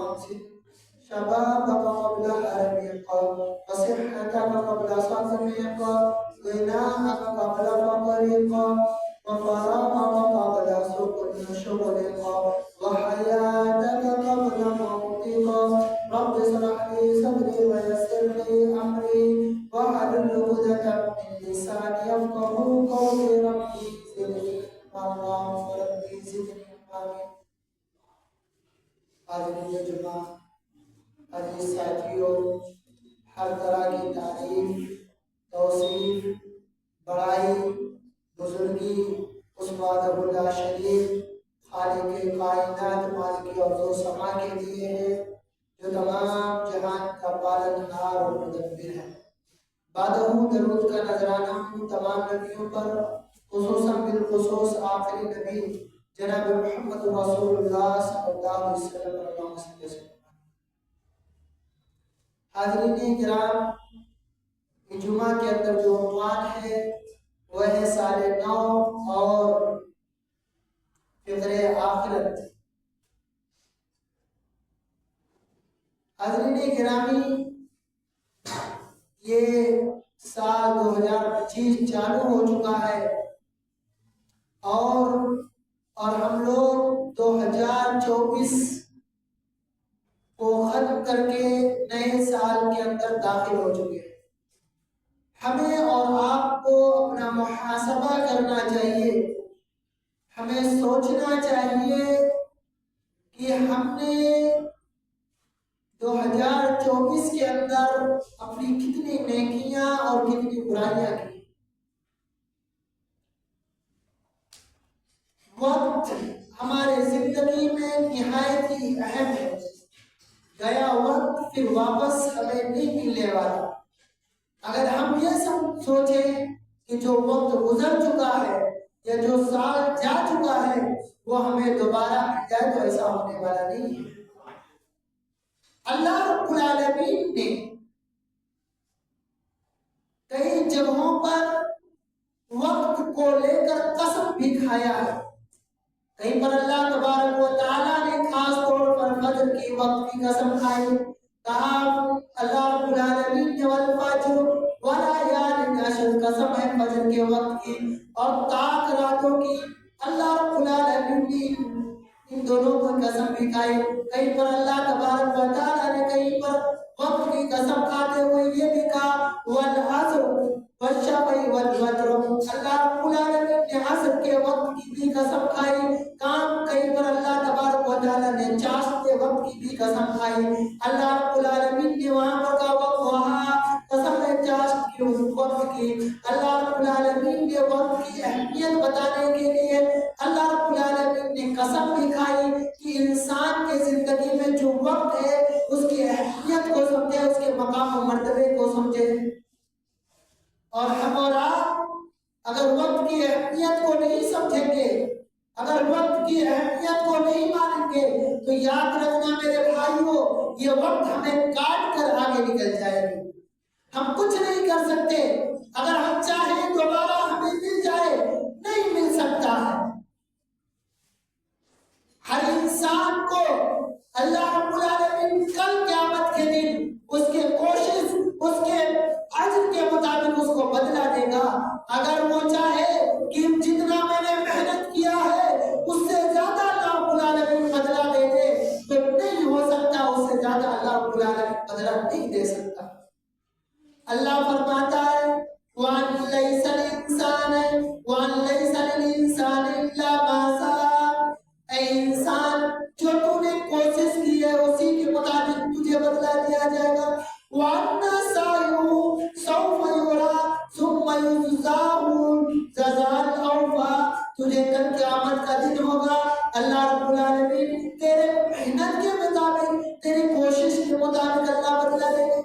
أمسك شبابك قبل حرمك وصحتك قبل سقمك غناءك قبل فقرك وفراغك قبل سكن شغلك وحياتك قبل موتك رب اشرح لي صدري ويسر لي أمري واحلل عقدة من لساني يفقهوا قولي ربي زدني علما ربي زدني علما حاضرین جمعہ عزیز ساتھیوں، ہر طرح کی تعریف، توصیف، بڑائی، بزرگی اس وحدہ لا شریک خالق کائنات مالک ارض و سما کے لیے ہے جو تمام جہان کا پالن ہار اور مدبر ہے۔ بعدہ درود کا نذرانہ تمام نبیوں پر، خصوصاً بالخصوص آخری نبی جناب محمد رسول اللہ صلی اللہ علیہ وسلم۔ حاضرین کرام، جمعہ کے اندر جو عنوان ہے وہ ہے سال نو اور فکر آخرت۔ حاضرین گرامی، یہ سال 2025 چالو ہو چکا ہے اور ہم لوگ 2024 کو ختم کر کے نئے سال کے اندر داخل ہو چکے ہیں۔ ہمیں اور آپ کو اپنا محاسبہ کرنا چاہیے، ہمیں سوچنا چاہیے کہ ہم نے 2024 کے اندر اپنی کتنی نیکیاں اور کتنی برائیاں کی۔ وقت ہمارے زندگی میں نہایت ہی اہم ہے، گیا وقت پھر واپس ہمیں نہیں ملنے والا۔ اگر ہم یہ سب سوچیں کہ جو وقت گزر چکا ہے یا جو سال جا چکا ہے وہ ہمیں دوبارہ مل جائے تو ایسا ہونے والا نہیں ہے۔ اللہ رب العالمین نے کئی جگہوں پر وقت کو لے کر قسم بھی کھایا ہے۔ کہیں پر اللہ تبارک و تعالیٰ نے خاص طور پر فجر کی وقت کی قسم کھائی، کہا اللہ رب العالمین نے والفجر وليال عشر، قسم ہے فجر کے وقت کی اور طاق راتوں کی۔ اللہ رب العالمین نے ان دونوں کو قسم بھی کھائی۔ کہیں پر اللہ تبارک و تعالیٰ نے کہیں پر وقت کی قسم کھاتے ہوئے یہ بھی کہا والعصر والشفع والوتر، اللہ رب العالمین نے عصر کے وقت کی بھی قسم کھائی۔ کہیں پر اللہ تبارک و تعالیٰ نے چاشت کے وقت کی بھی قسم کھائی۔ اللہ رب العالمین نے وہاں پر کہا وہاں قسم ہے چاشت کے وقت کی۔ اللہ رب العالمین نے وقت کی اہمیت بتانے کے لیے اللہ رب العالمین نے قسم بھی کھائی کہ انسان کے زندگی میں جو وقت ہے اس کی اہمیت کو سمجھے، اس کے مقام و مرتبے کو سمجھے۔ اور ہم اور آپ اگر وقت کی اہمیت کو نہیں سمجھیں گے، اگر وقت کی اہمیت کو نہیں مانیں گے تو یاد رکھنا میرے بھائیوں، یہ وقت ہمیں کاٹ کر آگے نکل جائے گی۔ ہم کچھ نہیں کر سکتے، اگر ہم چاہیں دوبارہ ہمیں مل جائے نہیں مل سکتا ہے۔ ہر انسان کو اللہ رب العالمین کل قیامت کے دن اس کے کوشش، اس کے اجر کے مطابق اس کو بدلہ دے گا۔ اگر وہ چاہے کہ جتنا میں نے محنت کیا ہے اس سے زیادہ اللہ رب العالمین بدلہ دے دے تو نہیں ہو سکتا، اس سے زیادہ اللہ رب العالمین بدلہ نہیں دے سکتا۔ اللہ فرماتا ہے وَأَن لَيْسَ الْإِنسَانَ إِلَّا مَا سَعَىٰ، اے انسان جو تو نے کوشش کی ہے اسی کے مطابق تجھے بدلہ دیا جائے گا۔ وَأَنَّ سَعْيَهُ سَوْفَ يُرَىٰ ثُمَّ يُجْزَاهُ جَزَاءَ الْأَوْفَىٰ، تجھے کل قیامت کا دن ہوگا، اللہ رب العالمین تیرے محنت کے مطابق، تیری کوشش کے مطابق اللہ بدلہ دے گا۔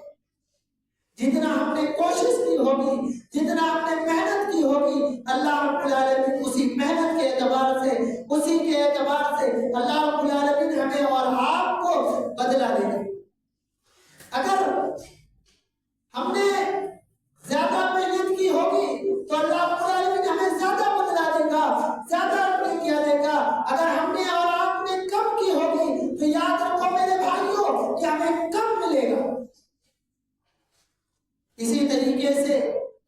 جتنا ہم نے کوشش کی ہوگی، جتنا ہم نے محنت کی ہوگی، اللہ رب العالمین اسی محنت کے اعتبار سے، اسی کے اعتبار سے اللہ رب العالمین ہمیں اور آپ کو بدلہ دے گا۔ اگر ہم نے زیادہ محنت کی ہوگی تو اللہ رب العالمین ہمیں زیادہ بدلہ دے گا، زیادہ کیا دے گا۔ اگر ہم نے اور آپ نے کم کی ہوگی تو یاد رکھو میرے بھائیوں،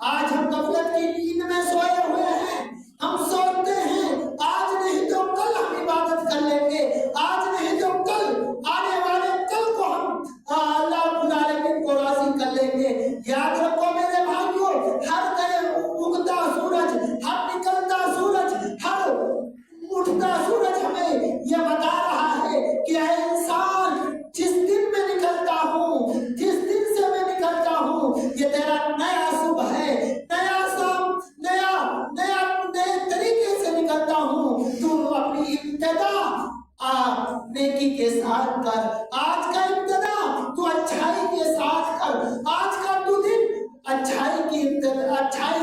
آج ہم غفلت کی نیند میں سوئے ہوئے ہیں. ہم سوچتے ہیں آج نہیں تو کل ہم عبادت کر لیں گے، آج نہیں تو کل آنے والے کل کو ہم اللہ رب العالمین کو راضی کر لیں گے. یاد رکھو میرے بھائیوں، ہر اگتا سورج، ہر نکلتا سورج، ہر اٹھتا سورج ہمیں یہ بتا رہا ہے کہ اے انسان، جس دن میں نکلتا ہوں، جس دن سے میں نکلتا ہوں، یہ تیرا نیا صبح ہے، نیا شام، نئے طریقے سے نکلتا ہوں. تو اپنی ابتدا نیکی کے ساتھ کر. آج کا ابتدا تو اچھائی کے ساتھ کر. آج کا تو دن اچھائی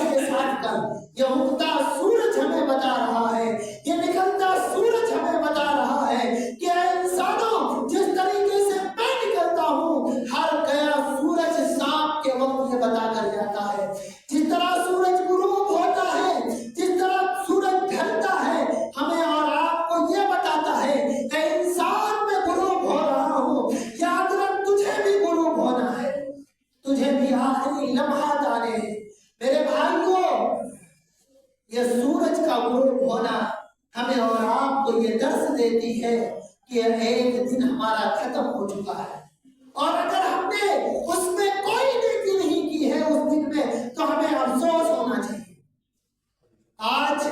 کے ساتھ کر. یہ اگتا سورج ہمیں بتا رہا ہے، یہ نکلتا سورج ہمیں بتا رہا ہے کہ اے انسانوں، جس طریقے سے میں نکلتا ہوں، ہر گیا سورج شام کے وقت یہ بتا کر جاتا ہے. جس طرح سورج غروب ہوتا ہے، جس طرح سورج ڈھلتا ہے، ہمیں اور آپ کو یہ بتاتا ہے کہ انسان میں غروب ہو رہا ہوں. یاد رکھ، تجھے بھی غروب ہونا ہے، تجھے بھی آخری لمحات آنے ہیں. میرے بھائیوں، یہ سورج کا غروب ہونا ہمیں اور آپ کو یہ درس دیتی ہے کہ ایک دن ہمارا ختم ہو چکا ہے، اور اگر ہم نے اس میں کوئی نیکی نہیں کی ہے اس دن میں، تو ہمیں افسوس ہونا چاہیے. آج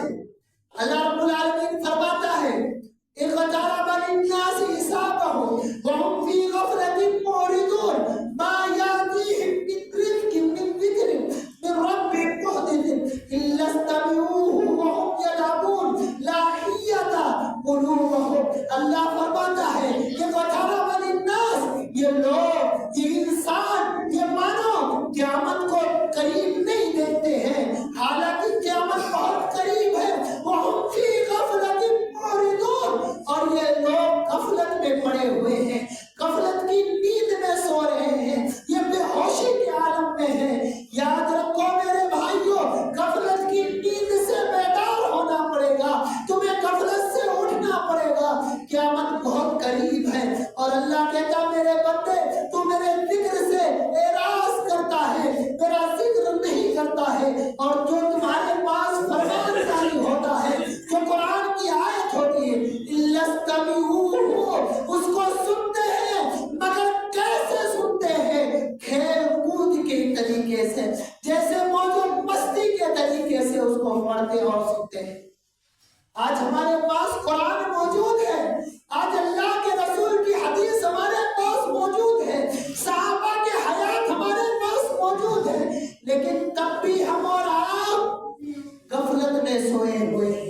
اللہ رب العالمین فرماتا ہے اقترب للناس حسابهم وهم في غفلة معرضون ما يأتيهم من ذكر من ربهم محدث إلا استمعوه وهم يلعبون لاهية قلوبهم. اللہ فرماتا ہے اقترب للناس، یہ لوگ، یہ انسان، یہ مانو قیامت کو قریب نہیں دیکھتے ہیں، حالانکہ قیامت بہت قریب ہے. وهم في غفلة معرضون، اور یہ لوگ غفلت میں پڑے ہوئے ہیں، غفلت کی نیند میں سو رہے ہیں، یہ بے ہوشی کے عالم میں ہیں. یاد رکھو میرے بھائیوں، غفلت کی نیند سے بیدار ہونا پڑے گا، تمہیں غفلت سے اٹھنا پڑے گا. قیامت بہت قریب ہے، اور اللہ کہتا میرے بندے، تو میرے ذکر سے اعراض کرتا ہے، میرا ذکر نہیں کرتا ہے. اور جو تمہارے پاس فرمان جاری ہوتا ہے، جو قرآن کی آیت ہوتی ہے، اس کو سنتے ہیں، مگر کیسے سنتے ہیں؟ کھیل کود کے طریقے سے، جیسے موج مستی کے طریقے سے اس کو پڑھتے اور سنتے ہیں. آج ہمارے پاس قرآن موجود ہے، آج اللہ کے رسول کی حدیث ہمارے پاس موجود ہے، صحابہ کے حیات ہمارے پاس موجود ہے، لیکن تب بھی ہم اور آپ غفلت میں سوئے ہوئے ہیں.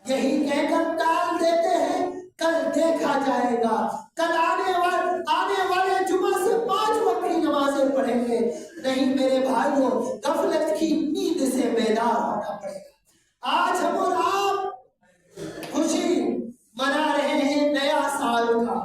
یہی کہہ کر ٹال دیتے ہیں کل دیکھا جائے گا، کل آنے والے جمعہ سے 5 وقت کی نمازیں پڑھیں گے. نہیں میرے بھائیوں، غفلت کی نیند سے بیدار ہونا پڑے گا. آج ہم اور آپ خوشی منا رہے ہیں نیا سال کا.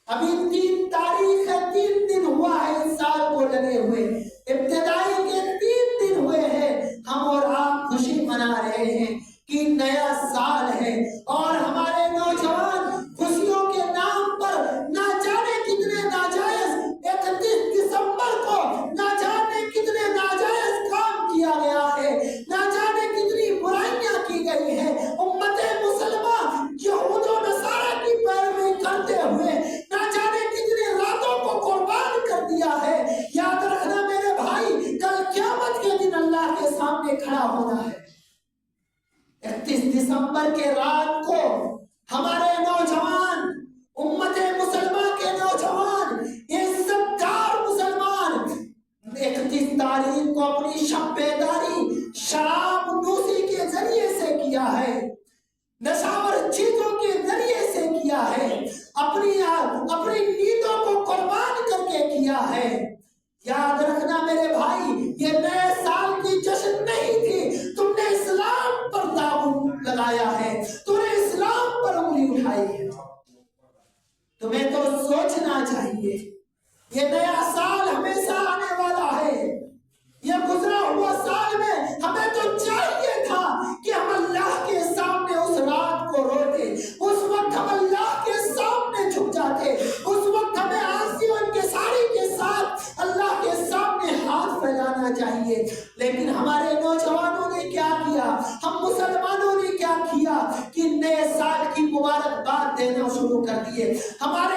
ابھی 3 تاریخ ہے، 3 دن ہوا ہے اس سال کو لگے ہوئے، ابتدائی کے 3 دن ہوئے ہیں. ہم اور آپ خوشی منا رہے ہیں کہ نیا سال ہے، اور ہمارے نوجوان خوشیوں کے نام پر نہ جانے کتنے ناجائز 31 دسمبر کو نہ جانے کتنے ناجائز کام کیا گیا ہے، نہ جانے کتنی برائیاں کی گئی ہیں. امت مسلمہ یہود و نصارہ کی پیروی کرتے ہوئے نہ جانے کتنے راتوں کو قربان کر دیا ہے. یاد رکھنا میرے بھائی، کل قیامت کے دن اللہ کے سامنے کھڑا ہونا ہے. 31 دسمبر کے رات کو ہمارے نوجوان، امت مسلمہ کے نوجوان، عزت دار مسلمان 31 تاریخ کو اپنی شب بیداری شراب نوشی کے ذریعے سے کیا ہے، نشاور چیزوں کے ذریعے سے کیا ہے، اپنی نیندوں کو قربان کر کے کیا ہے. یاد رکھنا میرے بھائی، یہ نئے سال کی جشن نہیں تھی. تم نے اسلام پر داغ لگایا ہے، تم نے اسلام پر انگلی اٹھائی ہے. تمہیں تو سوچنا چاہیے، یہ نیا سال ہمیشہ آنے والا ہے. یہ گزرا ہوا سال میں ہمیں تو چاہیے تھا کہ ہم اللہ کے سامنے اس رات کو روتے، اس وقت ہم اللہ کے سامنے جھک جاتے، اس وقت ہمیں آنسو اور انکساری کے ساتھ اللہ کے سامنے ہاتھ پھیلانا چاہیے.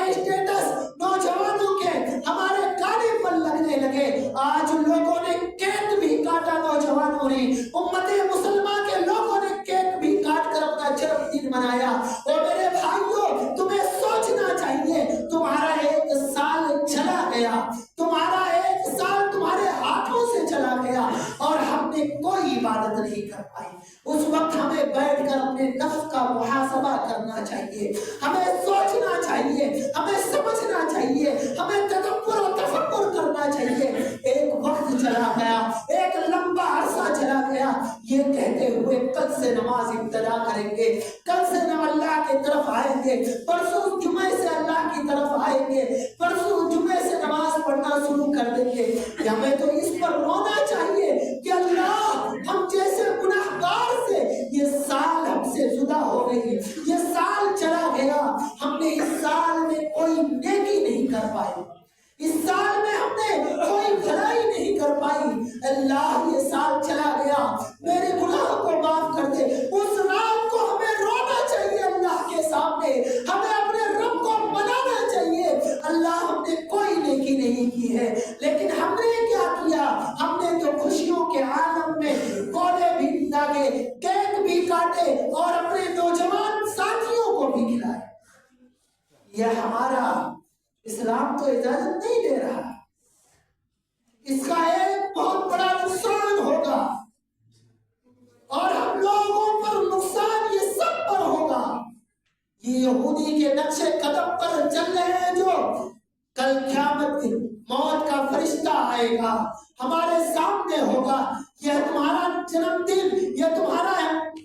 ہمارے اسٹیٹس نوجوانوں کے ہمارے گانے پر لگنے لگے. آج لوگوں نے کیک بھی کاٹا، نوجوانوں نے، امت مسلمہ کے لوگوں نے کیک بھی کاٹ کر اپنا جنم دن منایا. اور میرے بھائیوں، تمہیں سوچنا چاہیے، تمہارا 1 سال چلا گیا، تمہارا 1 سال تمہارے ہاتھوں سے چلا گیا اور ہم نے کوئی عبادت نہیں کر پائی. اس وقت ہمیں بیٹھ کر اپنے نفس کا محاسبہ کرنا چاہیے، ہمیں سوچنا چاہیے، ہمیں سمجھنا چاہیے، ہمیں تدبر و تفکر کرنا چاہیے. ایک وقت چلا گیا، ایک لمبا عرصہ چلا گیا، یہ کہتے ہوئے کل سے نماز ابتدا کریں گے، کل سے اللہ کی طرف آئیں گے، پرسوں جمعے سے اللہ کی طرف آئیں گے، پرسوں جمعے سے نماز پڑھنا شروع کر دیں گے. ہمیں تو اس پر رونا چاہیے کہ اللہ، ہم جیسے گناہگار سے یہ سال ہم سے جدا ہو گئی، یہ سال چلا گیا، ہم نے اس سال میں کوئی نیکی نہیں کر پائی، اس سال میں ہم نے کوئی بھلائی نہیں کر پائی. اللہ، یہ سال چلا گیا، میرے گناہ کو معاف کر دے. اس رات کو ہمیں رونا چاہیے اللہ کے سامنے، ہمیں اپنے رب کو منانا چاہیے. اللہ، ہم نے کوئی نیکی نہیں کی ہے، لیکن ہم نے کیا کیا؟ ہم نے تو خوشیوں کے عالم میں گولے بھی داغے، کیک بھی کاٹے اور اپنے نوجوان ساتھیوں کو بھی کھلائے. یہ ہمارا اسلام تو اجازت نہیں دے رہا. اس کا ایک بہت بڑا نقصان ہوگا اور ہم لوگوں پر نقصان یہ سب پر ہوگا. یہ یہودی کے نقشے قدم پر چل رہے ہیں جو کل قیامت دن موت کا فرشتہ آئے گا، ہمارے سامنے ہوگا. یہ تمہارا جنم دن، یہ تمہارا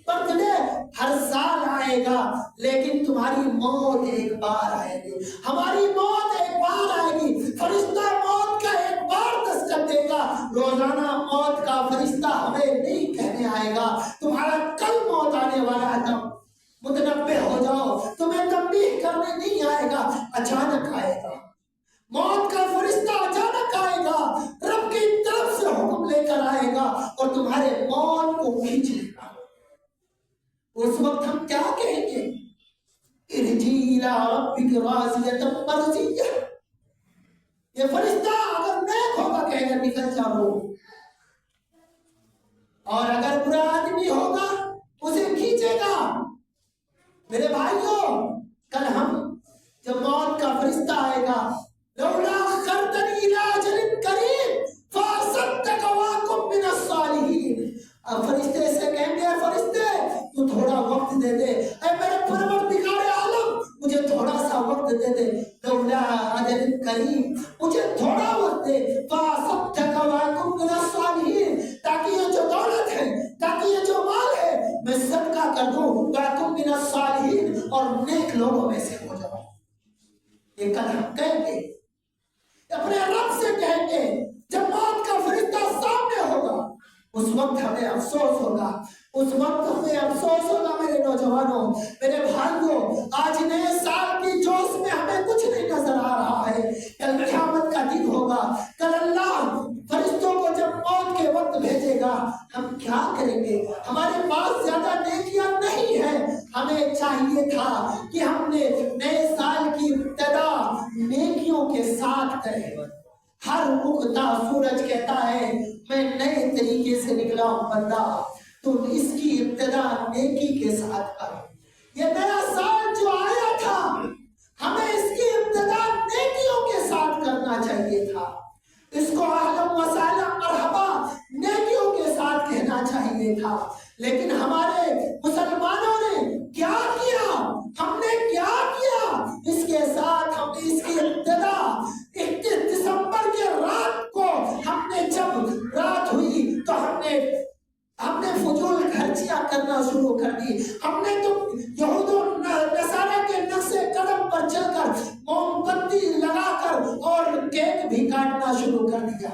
برتھ ڈے ہر سال آئے گا، لیکن تمہاری موت ایک بار آئے گی، ہماری موت ایک بار آئے گی. فرشتہ موت کا ایک بار دستک دے گا. روزانہ موت کا فرشتہ ہمیں نہیں کہنے آئے گا تمہارا کل موت آنے والا ہے، تم متنبہ ہو جاؤ. تمہیں تنبیہ کرنے نہیں آئے گا، اچانک آئے گا. موت کا فرشتہ اچانک آئے گا، رب کی طرف سے حکم لے کر آئے گا اور تمہارے موت کو کھینچ لے گا. اس وقت ہم کیا کہیں گے؟ ارجی الی ربک راضیۃ مرضیہ. یہ فرشتہ اگر نیک ہوگا کہے گا نکل جاؤ، اور اگر برا آدمی ہوگا اسے کھینچے گا. میرے بھائیوں، کل ہم جب موت کا فرشتہ آئے گا، لولا اخرتنی الی اجل قریب فاصدق واکن من الصالحین. اب فرشتے سے کہیں گے، فرشتے تو تھوڑا وقت دے دے، اے میرے پروردگار عالم مجھے تھوڑا سا وقت دے دے. لولا اجل قریب، مجھے تھوڑا وقت دے. فاصدق واکن من الصالحین، تاکہ یہ جو دولت ہے، تاکہ یہ جو مال ہے، میں صدقہ کر دوں. واکن من الصالحین، اور نیک لوگوں میں سے ہو جاؤں. یہ کل ہم کہیں گے، اپنے رب سے کہیں گے جب موت کا فرشتہ سامنے ہوگا. اس وقت ہمیں افسوس ہوگا، اس وقت ہمیں افسوس ہوگا. میرے نوجوانوں، میرے بھائیوں، آج نئے سال کی جوش میں ہمیں کچھ نہیں نظر آ رہا ہے. کل قیامت کا دن ہوگا، کل اللہ فرشتوں کو جب موت کے وقت بھیجے گا، ہم کیا کریں گے؟ ہمارے پاس زیادہ نیکیاں نہیں ہیں. ہمیں چاہیے تھا کہ ہم نے نئے سال کی ابتدا نیکیوں کے ساتھ کریں. ہر اگتا سورج کہتا ہے میں نئے طریقے سے نکلا ہوں بندہ، تو اس کی ابتدا نیکی کے ساتھ کر. یہ نیا سال جو آیا تھا، ہمیں اس کی ابتدا نیکیوں کے ساتھ کرنا چاہیے تھا. اس کو اہلا و سہلا مرحبا نیکیوں کے ساتھ کہنا چاہیے تھا. لیکن ہمارے مسلمانوں نے کیا کیا؟ ہم نے کیا کیا؟ اس کے ساتھ ہم نے اس کی ابتدا 31 دسمبر کے رات کو، ہم نے جب رات ہوئی تو ہم نے فضول خرچیاں کرنا شروع کر دی. ہم نے تو یہود و نصارہ کے نقشے قدم پر چل کر موم بتی لگا کر اور کیک بھی کاٹنا شروع کر دیا.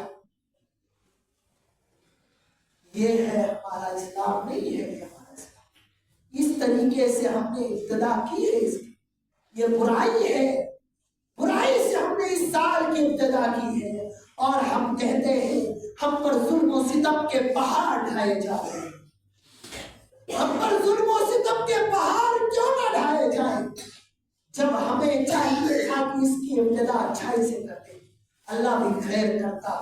یہ ہے ہمارا اسلام نہیں ہے. یہ ہمارا اسلام اس طریقے سے ہم نے ابتدا کی ہے. یہ برائی ہے، برائی سے ہم نے اس سال کی ابتدا کی ہے. اور ہم کہتے ہیں ہم پر ظلم و ستم کے پہاڑ ڈھائے جا رہے ہیں. ہم پر ظلم و ستم کے پہاڑ کیوں نہ ڈھائے جائیں؟ جب ہمیں چاہیے تھا کہ اس کی ابتدا اچھائی سے کرتے، اللہ بھی خیر کرتا۔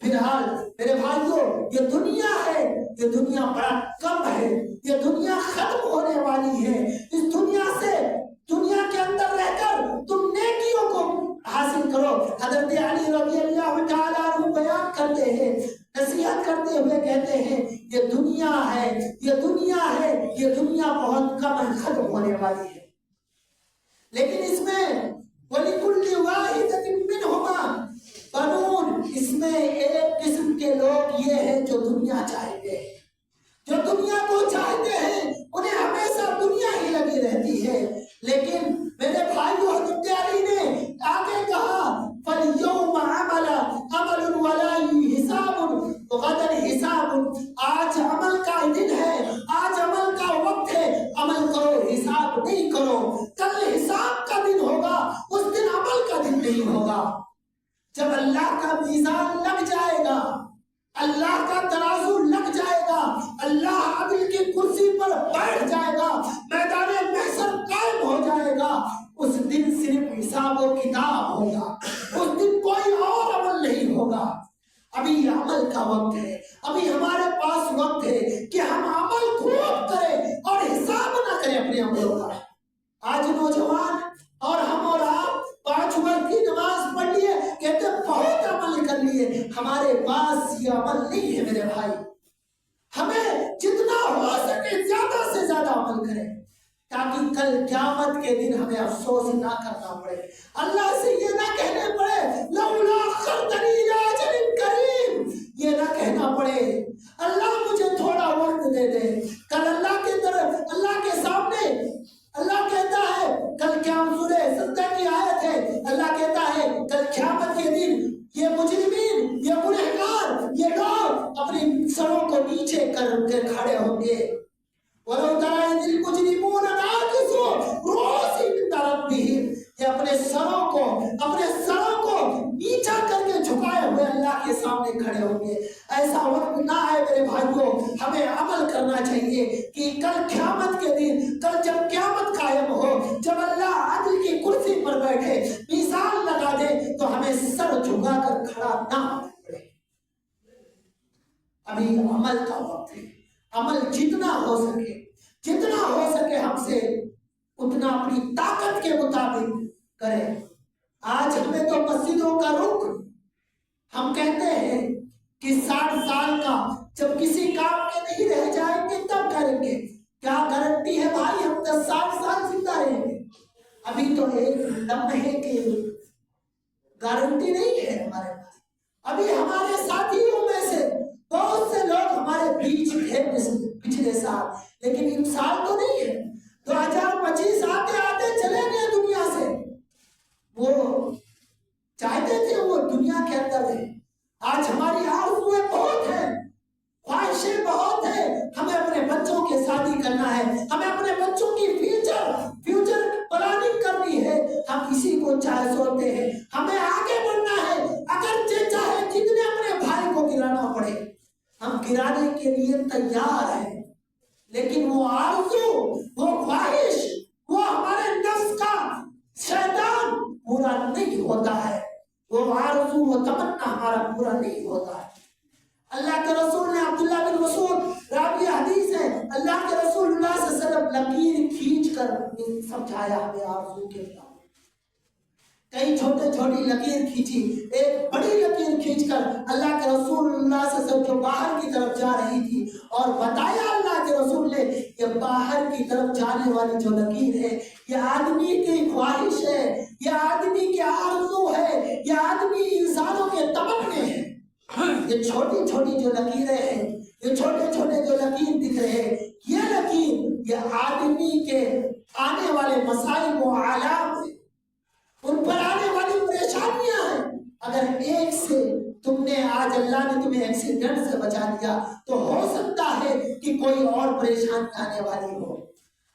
فی الحال میرے بھائیوں، یہ دنیا ہے، یہ دنیا بڑا کم ہے، یہ دنیا ختم ہونے والی ہے۔ اس دنیا سے، دنیا کے اندر رہ کر تم نیکیوں کو حاصل کرو۔ حضرت علی رضی اللہ تعالیٰ عنہ بیان کرتے ہیں، نصیحت کرتے ہوئے کہتے ہیں، یہ دنیا ہے، یہ دنیا ہے، یہ دنیا بہت کم ہے، ختم ہونے والی ہے، لیکن اس میں وَلِكُلِّ وَاحِدَةٍ مِّنْهُمَا بنون، اس میں ایک قسم کے لوگ یہ ہیں جو دنیا چاہتے ہیں، جو دنیا کو چاہتے ہیں، انہیں ہمیشہ دنیا ہی لگی رہتی ہے۔ لیکن میرے بھائیو، حضرت علی نے آگے کہا فَالْيَوْمَ عَمَلٌ وَلَا حِسَابٌ غَدًا حِسَابٌ، آج عمل کا دن ہے، آج عمل کا وقت ہے، عمل کرو، حساب نہیں کرو۔ کل حساب کا دن ہوگا، اس دن عمل کا دن نہیں ہوگا۔ جب اللہ کا میزان لگ جائے گا، اللہ کا ترازو لگ جائے گا، اللہ عدل کی کرسی پر بیٹھ جائے گا، میدان محشر قائم ہو جائے گا، اس دن صرف حساب و کتاب ہوگا، اس دن کوئی اور عمل نہیں ہوگا۔ ابھی عمل کا وقت ہے، ابھی ہمارے پاس وقت ہے کہ ہم عمل خوب کریں اور حساب نہ کریں اپنے عملوں کا۔ آج نوجوان اور ہم اور آپ 5 وقت کی نماز پڑھ لیے، کہتے بہت عمل کر لیے، ہمارے پاس یہ عمل نہیں ہے میرے بھائی۔ ہمیں جتنا ہو سکے زیادہ سے زیادہ عمل کریں، تاکہ کل قیامت کے دن ہمیں افسوس نہ کرنا پڑے، اللہ سے یہ نہ کہنے پڑے لولا اخرتنی الی اجل قریب، یہ نہ کہنا پڑے اللہ مجھے تھوڑا وقت دے دے۔ کل اللہ کے طرف، اللہ کے سامنے اللہ کہتا ہے، کل قیامت، سورہ سجدہ کی آیت ہے، اللہ کہتا ہے کل قیامت کے دن یہ مجرمین، یہ گنہگار، یہ لوگ اپنی سروں کو نیچے کر کے کھڑے ہوں گے۔ وَلَوْ تَرَىٰ إِذِ الْمُجْرِمُونَ نَاكِسُو رُءُوسِهِمْ عِندَ رَبِّهِمْ، یہ اپنے سروں کو نیچا کر کے جھکائے ہوئے اللہ کے سامنے کھڑے ہوں گے۔ ایسا وقت نہ آئے میرے بھائیوں، ہمیں عمل کرنا چاہیے کہ کل قیامت کے دن، کل جب قیامت قائم ہو، جب اللہ عدل کی کرسی پر بیٹھے، میزان لگا دے، تو ہمیں سر جھکا کر کھڑا نہ ہونا پڑے۔ ابھی عمل کا وقت ہے، عمل جتنا ہو سکے ہم سے اتنا اپنی طاقت کے مطابق کریں۔ آج ہمیں تو مسجدوں کا رخ، ہم کہتے ہیں کہ 60 سال کا جب کسی کام کے نہیں رہ جائیں گے تب کریں گے، کیا گارنٹی ہے بھائی ہم 10 سال زندہ رہیں گے؟ ابھی تو ایک لمحے کی گارنٹی نہیں ہے ہمارے پاس۔ ابھی ہمارے ساتھیوں میں سے بہت سے لوگ ہمارے بیچ تھے پچھلے سال، لیکن ان سال تو نہیں ہے۔ 2025 آتے آتے چلے گئے دنیا سے۔ وہ چاہتے تھے وہ دنیا کے اندر رہے۔ آج ہماری آرزویں بہت ہیں، خواہشیں بہت ہیں، ہمیں اپنے بچوں کے شادی کرنا ہے، ہمیں اپنے بچوں کی فیوچر پلاننگ کرنی ہے، ہم اسی کو سوچتے ہیں، ہمیں آگے بڑھنا ہے، اگرچہ چاہے جتنے اپنے بھائی کو گرانا پڑے ہم گرانے کے لیے تیار ہیں، لیکن وہ آرزو، وہ خواہش، وہ ہمارے نفس کا شیطان پورا نہیں ہوتا ہے، وہ آرزو، وہ تمنا ہمارا پورا نہیں ہوتا ہے۔ اللہ کے رسول نے، عبداللہ بن مسعود راوی حدیث ہے، اللہ کے رسول اللہ صلی اللہ علیہ وسلم لکیر کھینچ کر سمجھایا ہمیں آرزو کے بارے۔ کئی چھوٹی لکیر کھینچی، ایک بڑی لکیر کھینچ کر اللہ کے رسول اللہ صلی اللہ علیہ وسلم جو باہر کی طرف جا رہی تھی، اور بتایا اللہ کے رسول نے یہ باہر کی طرف جانے والی جو لکیر ہے یہ آدمی کی خواہش ہے، یہ آدمی کی آرزو ہے، یہ آدمی انسانوں کے تمنے ہیں۔ یہ چھوٹی جو لکیریں ہیں، یہ چھوٹے جو لکیر دکھ رہے ہیں، یہ لکیر یہ آدمی کے آنے والے مسائل و آلام ہیں، ان پر آنے والی پریشانیاں ہیں۔ اگر ایک سے تم نے، آج اللہ نے تمہیں ایکسیڈنٹ سے بچا دیا تو ہو سکتا ہے کہ کوئی اور پریشانی آنے والی ہو،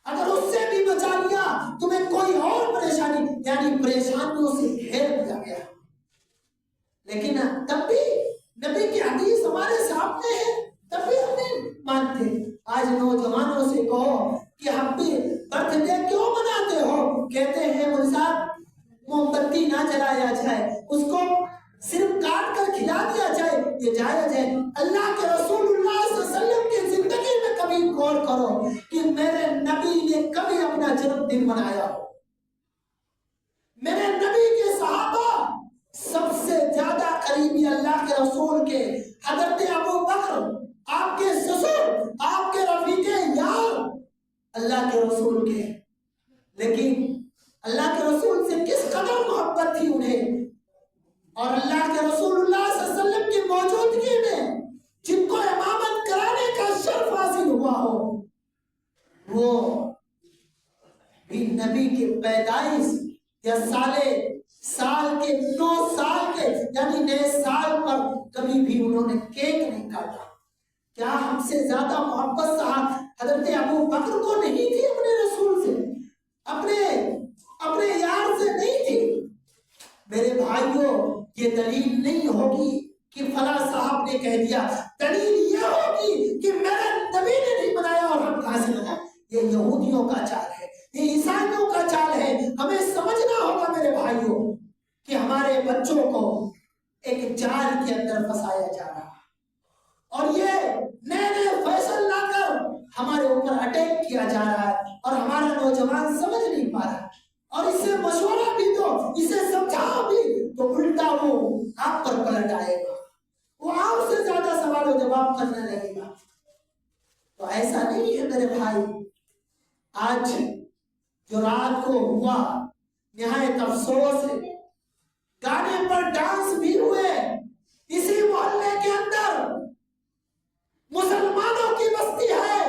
اگر اس سے بھی بچا لیا تمہیں کوئی اور پریشانی، یعنی پریشانیوں سے گھیر دیا گیا، لیکن تب بھی نبی کی حدیث ہمارے سامنے ہے، تب بھی ہم نہیں مانتے۔ آج نوجوانوں سے کہو کہ ہم بھی برتھ ڈے کیوں مناتے ہو؟ کہتے ہیں مولوی صاحب موم بتی نہ جلایا جائے، اس کو صرف کاٹ کر کھلا دیا جائے، یہ جائز ہے۔ اللہ کے رسول اللہ صلی اللہ علیہ وسلم کی زندگی میں کبھی غور کرو کہ میرے نبی نے کبھی اپنا جنم دن منایا ہو؟ میرے نبی کے صحابہ سب سے زیادہ قریبی اللہ کے رسول کے حضرت ابو بکر، آپ کے سسر، آپ کے رفیق یار اللہ کے رسول کے، لیکن اللہ کے رسول سے کس قدر محبت تھی انہیں، اور اللہ کے رسول اللہ صلی اللہ علیہ وسلم کی موجودگی میں جن کو امامت کرانے کا شرف حاصل ہوا ہو، وہ بھی نبی کی پیدائش یا سال کے 9 سال کے یعنی نئے سال پر کبھی بھی انہوں نے کیک نہیں کاٹا۔ کیا ہم سے زیادہ محبت صاحب حضرت ابو بکر کو نہیں تھی اپنے رسول سے، اپنے یار سے نہیں تھی؟ میرے بھائیوں، یہ دلیل نہیں ہوگی کہ فلاں صاحب نے کہہ دیا، دلیل یہ ہوگی کہ میرے نبی نے نہیں بنایا اور ہم کہاں سے بنائیں۔ یہ یہودیوں کا چال ہے، یہ عیسائیوں کا چال ہے۔ ہمیں سمجھنا ہوگا میرے بھائیوں کہ ہمارے بچوں کو ایک جال کے اندر پھنسایا جا رہا ہے، اور یہ نئے فیصل لا کر ہمارے اوپر اٹیک کیا جا رہا ہے، اور ہمارا نوجوان سمجھ نہیں پا رہا، اور اسے مشورہ بھی دو، اسے سمجھاؤ بھی تو الٹا وہ آپ پر پلٹ آئے گا، وہ آپ سے زیادہ سوال و جواب کرنے لگے گا۔ تو ایسا نہیں ہے میرے بھائی۔ آج جو رات کو ہوا نہایت افسوس ہے، گانے پر ڈانس بھی ہوئے، اسی محلے کے اندر مسلمانوں کی بستی ہے،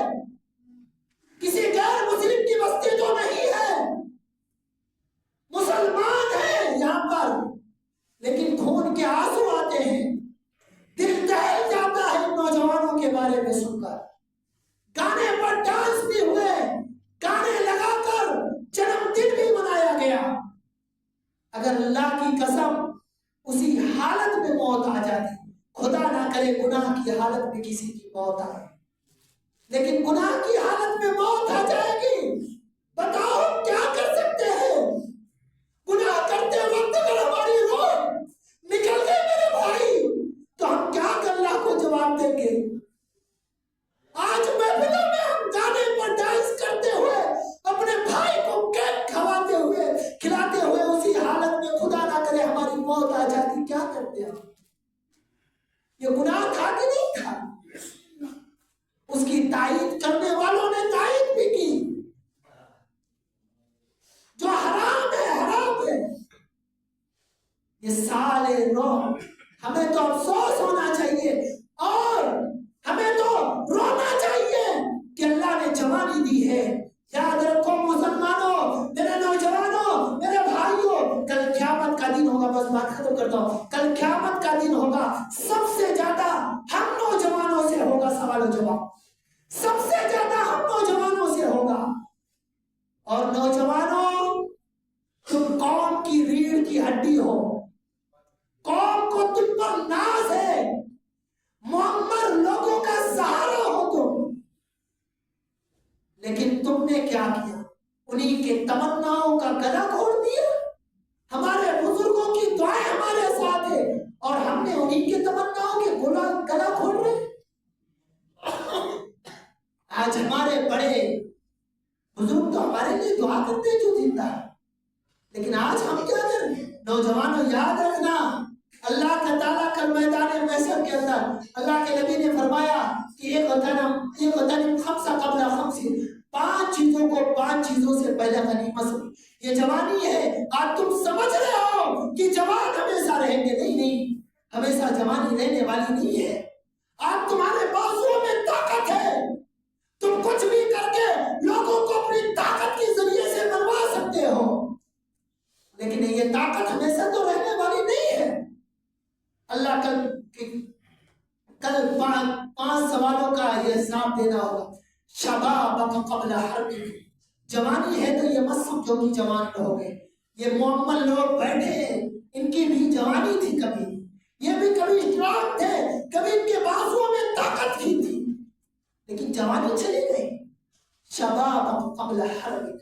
کسی غیر مسلم کی بستی تو نہیں ہے، مسلمان ہیں یہاں پر، لیکن خون کے آنسو آتے ہیں، دل دہل جاتا ہے نوجوانوں کے بارے میں سن کر۔ گانے پر ڈانس بھی ہوئے، گانے لگا کر جنم دن بھی منایا گیا۔ اگر اللہ کی قسم اسی حالت میں موت آ جاتی، خدا نہ کرے گناہ کی حالت میں کسی کی موت آئے، لیکن گناہ کی حالت میں موت آ جائے گی، بتاؤ کیا کر سکتے ہیں؟ گناہ کرتے وقت اگر ہماری روح نکل گئی میرے بھائی تو ہم کیا اللہ کو جواب دیں گے؟ آج محفلوں میں ہم گانے پر ڈانس کرتے ہوئے، اپنے بھائی کو کیک کھواتے ہوئے، کھلاتے ہوئے، اسی حالت میں خدا نہ کرے ہماری موت آ جاتی، کیا کرتے ہم؟ یہ گناہ تھا کہ نہیں تھا؟ اس کی تائید کرنے والوں نے تائید بھی کی۔ جو حرام ہے حرام ہے۔ یہ سال روح، ہمیں تو افسوس ہونا چاہیے اور ہمیں تو رونا چاہیے کہ اللہ نے جوانی دی ہے۔ یاد رکھو مسلمانوں، میرے نوجوانوں، میرے بھائیوں، کل قیامت کا دن ہوگا، بس بات ختم کرتا ہوں، کل قیامت کا دن ہوگا، سب سے زیادہ ہم نوجوانوں سے ہوگا سوال و جواب، سب سے زیادہ ہم نوجوانوں سے ہوگا۔ اور نوجوانوں، تم قوم کی ریڑھ کی ہڈی ہو، قوم کو تم پر ناز ہے، معمر لوگوں کا سہارا ہو تم، لیکن تم نے کیا کیا؟ انہی کے تمناؤں کا گلا کھول دیا۔ ہمارے بزرگوں کی دعائیں ہمارے ساتھ ہے اور ہم نے انہی کے تمناؤں کے گلا کھول رہے۔ آج ہمارے بڑے بزرگ تو ہمارے لیے دعا کرتے ہیں جو زندہ ہے، لیکن آج ہم کیا کریں؟ نوجوانوں یاد رکھنا، اللہ تعالیٰ کل میدان محشر کے اندر اللہ کے نبی نے فرمایا کہ ایک غنم خمسہ قبل خمس، 5 چیزوں کو 5 چیزوں سے پہلے غنیمت۔ یہ جوانی ہے، آج تم سمجھ رہے ہو کہ جوان ہمیشہ رہیں گے، نہیں، ہمیشہ جوانی رہنے والی نہیں ہے۔ آج تمہارے بازوؤں میں طاقت ہے، تم کچھ بھی کر کے لوگوں کو اپنی طاقت کے ذریعے سے منوا سکتے ہو، لیکن یہ طاقت ہمیشہ تو رہنے والی نہیں ہے۔ اللہ کل 5 سوالوں کا یہ حساب دینا ہوگا۔ شبابک قبل حرمک، جوانی ہے تو یہ مت سمجھو کہ جوان لوگ ہیں، یہ معمر لوگ بیٹھے ہیں، ان کی بھی جوانی تھی، کبھی یہ بھی کبھی اسٹرانگ تھے، کبھی ان کے بازوؤں میں طاقت ہی تھی، لیکن جوانی چلی گئی۔ شبابک قبل حرمک،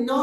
9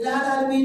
العالمین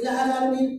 العالمین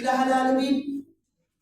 العالمین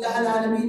العالمین